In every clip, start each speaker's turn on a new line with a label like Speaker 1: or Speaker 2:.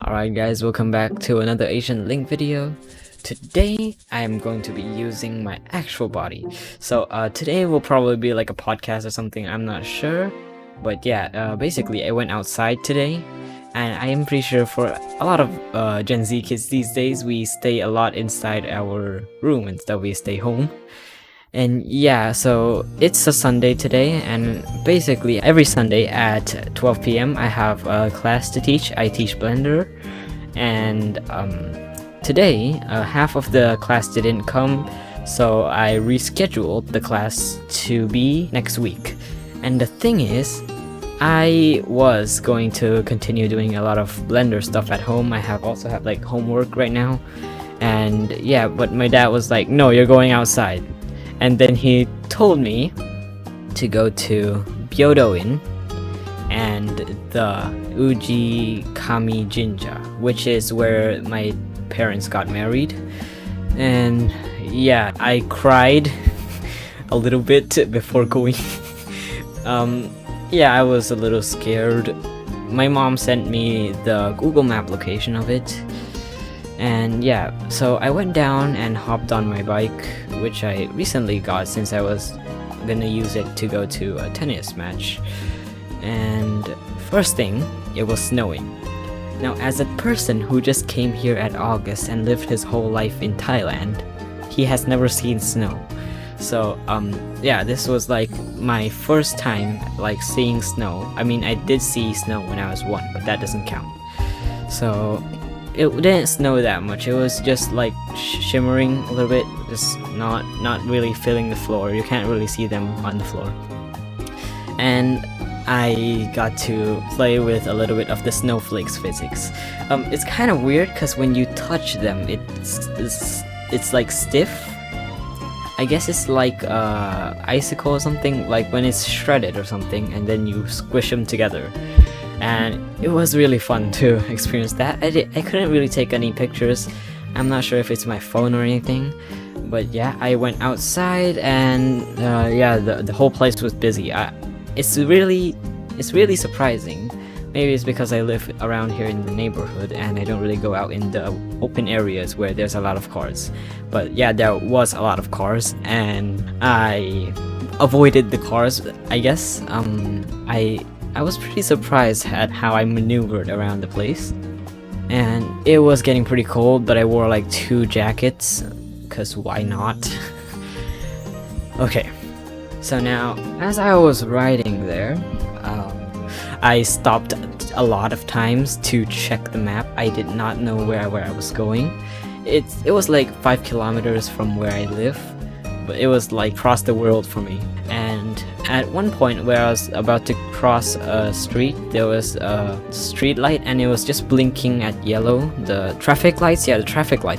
Speaker 1: Alright guys, welcome back to another Asian Link video. Today, I am going to be using my actual body. So today will probably be like a podcast or something, I'm not sure. But yeah, basically I went outside today. And I am pretty sure for a lot of Gen Z kids these days, we stay a lot inside our room instead we stay home. And yeah, so it's a Sunday today, and basically every Sunday at 12 p.m. I have a class to teach. I teach Blender, and today half of the class didn't come, so I rescheduled the class to be next week. And the thing is, I was going to continue doing a lot of Blender stuff at home. I also have like homework right now, and yeah, but my dad was like, "No, you're going outside." And then he told me to go to Byodo-in and the Uji Kami Jinja, which is where my parents got married. And yeah, I cried a little bit before going. Yeah, I was a little scared. My mom sent me the Google Map location of it. And yeah, so I went down and hopped on my bike, which I recently got since I was gonna use it to go to a tennis match. And first thing, it was snowing. Now, as a person who just came here at August and lived his whole life in Thailand, he has never seen snow. So yeah, this was like my first time like seeing snow. I mean, I did see snow when I was 1, but that doesn't count. So it didn't snow that much. It was just like shimmering a little bit, just not really filling the floor. You can't really see them on the floor. And I got to play with a little bit of the snowflakes physics. It's kind of weird because when you touch them, it's like stiff. I guess it's like icicle or something, like when it's shredded or something, and then you squish them together. And it was really fun to experience that. I couldn't really take any pictures. I'm not sure if it's my phone or anything, but yeah, I went outside and yeah, the whole place was busy. It's really surprising. Maybe it's because I live around here in the neighborhood and I don't really go out in the open areas where there's a lot of cars. But yeah, there was a lot of cars and I avoided the cars, I guess. I was pretty surprised at how I maneuvered around the place. And it was getting pretty cold, but I wore like 2 jackets, cause why not? Okay, so now, as I was riding there, I stopped a lot of times to check the map. I did not know where I was going. It was like 5 kilometers from where I live, but it was like across the world for me. And at one point where I was about to cross a street, there was a street light and it was just blinking at yellow. The traffic lights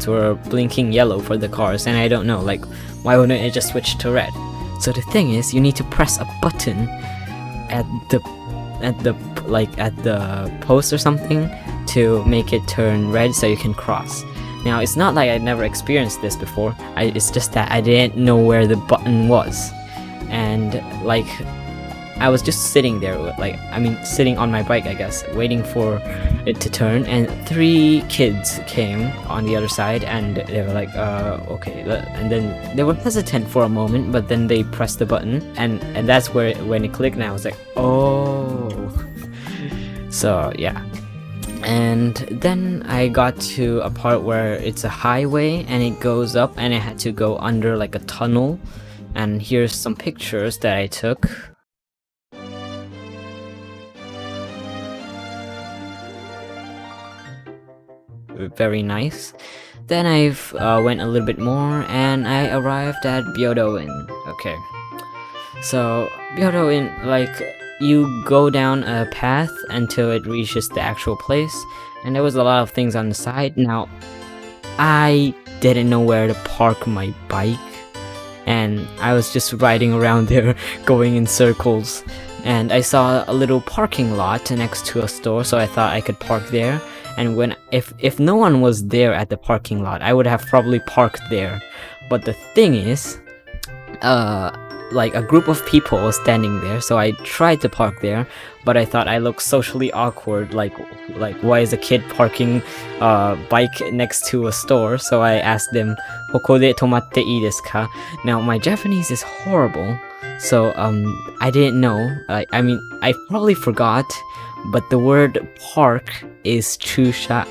Speaker 1: were blinking yellow for the cars, and I don't know, like, why wouldn't it just switch to red? So the thing is, you need to press a button at the post or something to make it turn red so you can cross. Now, it's not like I'd never experienced this before. It's just that I didn't know where the button was. And like, I was just sitting there, sitting on my bike, I guess, waiting for it to turn, and 3 kids came on the other side, and they were like, okay, and then they were hesitant for a moment, but then they pressed the button, and that's when it clicked, and I was like, oh. So yeah. And then I got to a part where it's a highway, and it goes up, and I had to go under like a tunnel. And here's some pictures that I took. Very nice. Then I went a little bit more and I arrived at Byodo-in. Okay. So Byodo-in, like, you go down a path until it reaches the actual place, and there was a lot of things on the side. Now, I didn't know where to park my bike, and I was just riding around there, going in circles, and I saw a little parking lot next to a store, so I thought I could park there. And if no one was there at the parking lot, I would have probably parked there. But the thing is, like a group of people was standing there, so I tried to park there, but I thought I looked socially awkward, like why is a kid parking a bike next to a store? So I asked them, "Hokode tomatte ii desu ka?" Now my Japanese is horrible, so I didn't know. I mean, I probably forgot, but the word park is chusha,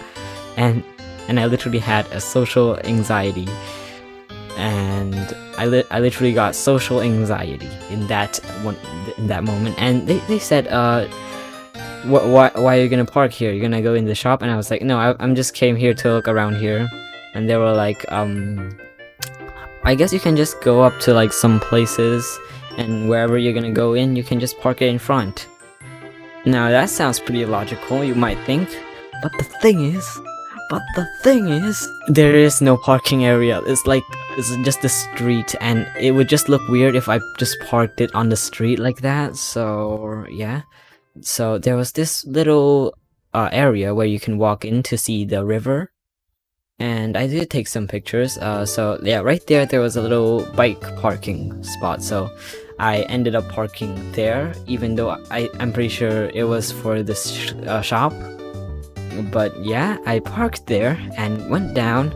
Speaker 1: and I literally had a social anxiety. And I literally got social anxiety in that moment, and they said, why are you gonna park here? You're gonna go in the shop? And I was like, no, I'm just came here to look around here. And they were like, I guess you can just go up to like some places, and wherever you're gonna go in, you can just park it in front. Now that sounds pretty logical, you might think, but the thing is, there is no parking area. It's just the street, and it would just look weird if I just parked it on the street like that. So yeah, so there was this little area where you can walk in to see the river, and I did take some pictures. So yeah, right there was a little bike parking spot, so I ended up parking there, even though I'm pretty sure it was for this shop. But yeah, I parked there and went down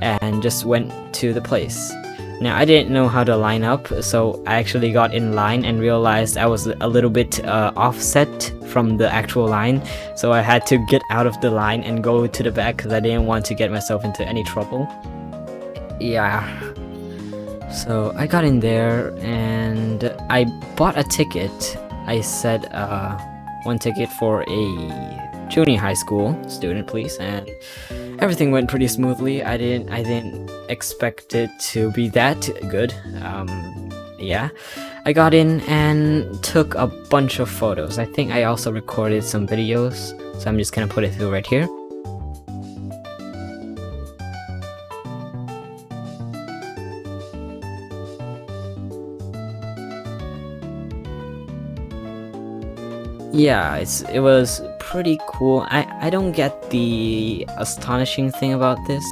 Speaker 1: and just went to the place. Now I didn't know how to line up, so I actually got in line and realized I was a little bit offset from the actual line, so I had to get out of the line and go to the back because I didn't want to get myself into any trouble. Yeah, so I got in there and I bought a ticket. I said one ticket for a junior high school student, please, and everything went pretty smoothly. I didn't expect it to be that good. Yeah, I got in and took a bunch of photos. I think I also recorded some videos, so I'm just gonna put it through right here. Yeah, it was pretty cool. I don't get the astonishing thing about this.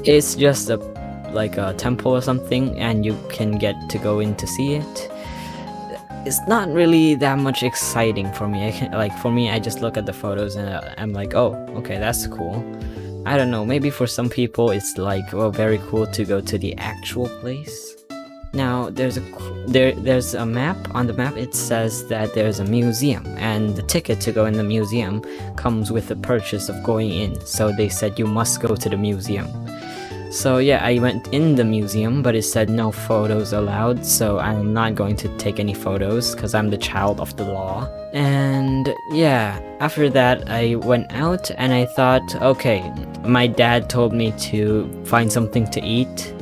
Speaker 1: It's just like a temple or something, and you can get to go in to see it. It's not really that much exciting for me. For me, I just look at the photos and I'm like, oh, okay, that's cool. I don't know, maybe for some people it's like, well, very cool to go to the actual place. Now there's a map. On the map it says that there's a museum, and the ticket to go in the museum comes with the purchase of going in, so they said you must go to the museum. So yeah, I went in the museum, but it said no photos allowed, so I'm not going to take any photos because I'm the child of the law. And yeah, after that I went out and I thought, okay, my dad told me to find something to eat.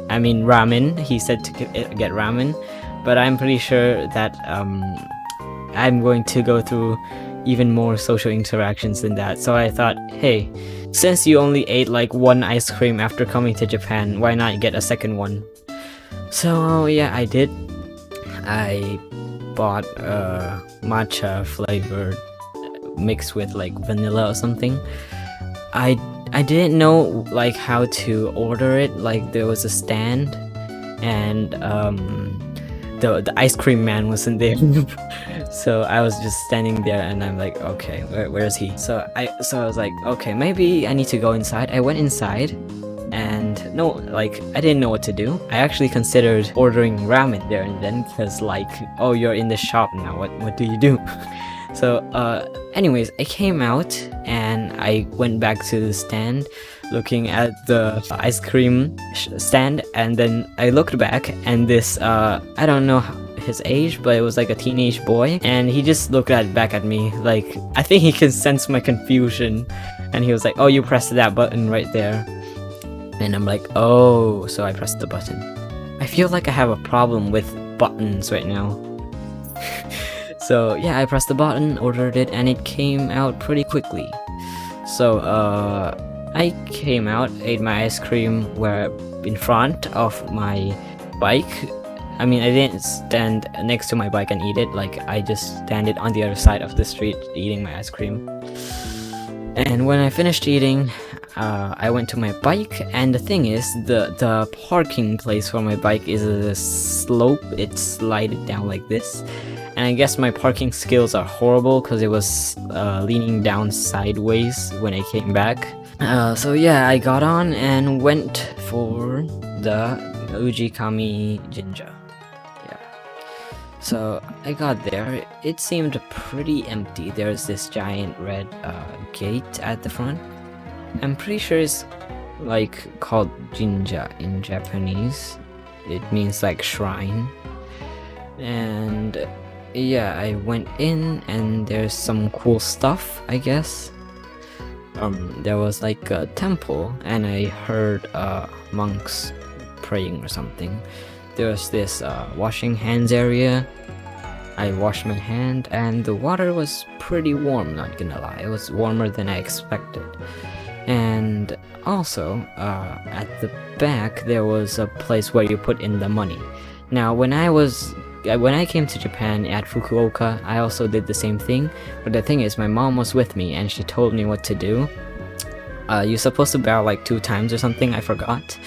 Speaker 1: I mean ramen. He said to get ramen, but I'm pretty sure that I'm going to go through even more social interactions than that. So I thought, hey, since you only ate like one ice cream after coming to Japan, why not get a second one? So yeah, I did. I bought matcha flavored mixed with like vanilla or something. I didn't know like how to order it. Like there was a stand, and the ice cream man wasn't there. So I was just standing there and I'm like, okay, where is he? So I was like, okay, maybe I need to go inside. I went inside and no, like I didn't know what to do. I actually considered ordering ramen there and then, because like, oh, you're in the shop now, what do you do? So anyways, I came out and I went back to the stand looking at the ice cream stand, and then I looked back and this I don't know his age, but it was like a teenage boy, and he just looked back at me like, I think he can sense my confusion, and he was like, oh, you pressed that button right there. And I'm like, oh, so I pressed the button. I feel like I have a problem with buttons right now. So yeah, I pressed the button, ordered it, and it came out pretty quickly. So I came out, ate my ice cream where in front of my bike. I mean, I didn't stand next to my bike and eat it, like I just standed on the other side of the street eating my ice cream. And when I finished eating, I went to my bike, and the thing is, the parking place for my bike is a slope. It's slided down like this, and I guess my parking skills are horrible because it was leaning down sideways when I came back. So yeah, I got on and went for the Ujikami Jinja. Yeah. So I got there. It seemed pretty empty. There's this giant red gate at the front. I'm pretty sure it's like called Jinja in Japanese. It means like shrine. And yeah, I went in and there's some cool stuff, I guess. There was like a temple and I heard monks praying or something. There was this washing hands area. I washed my hand and the water was pretty warm, not gonna lie. It was warmer than I expected. And also, at the back there was a place where you put in the money. Now when I came to Japan at Fukuoka, I also did the same thing, but the thing is my mom was with me and she told me what to do. You're supposed to bow like 2 times or something, I forgot.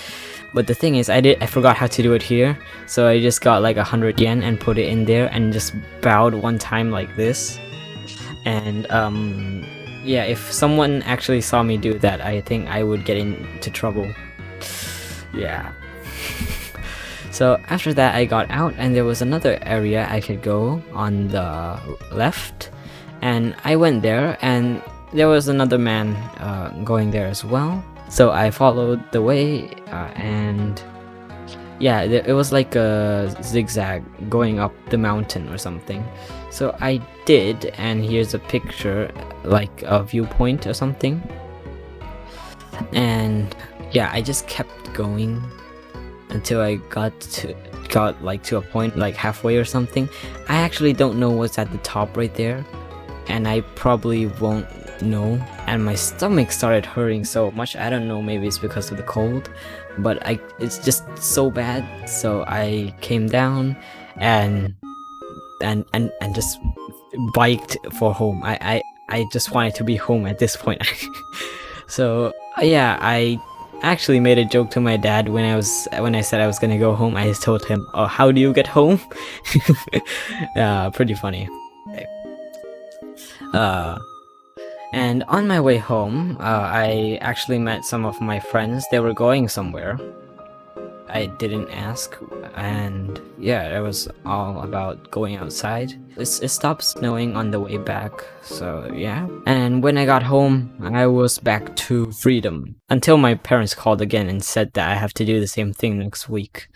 Speaker 1: But the thing is, I forgot how to do it here, so I just got like 100 yen and put it in there and just bowed 1 time like this. And yeah, if someone actually saw me do that, I think I would get into trouble. Yeah. So after that I got out and there was another area I could go on the left, and I went there and there was another man going there as well. So I followed the way and yeah, it was like a zigzag going up the mountain or something. So I did, and here's a picture, like a viewpoint or something. And yeah, I just kept going until I got like to a point like halfway or something. I actually don't know what's at the top right there, and I probably won't know. And my stomach started hurting so much. I don't know, maybe it's because of the cold, but it's just so bad. So I came down and just biked for home. I just wanted to be home at this point. So yeah, I actually made a joke to my dad when I said I was gonna go home. I just told him, "Oh, how do you get home?" Pretty funny. Okay. And on my way home, I actually met some of my friends. They were going somewhere. I didn't ask, and yeah, it was all about going outside. It stopped snowing on the way back, so yeah. And when I got home, I was back to freedom. Until my parents called again and said that I have to do the same thing next week.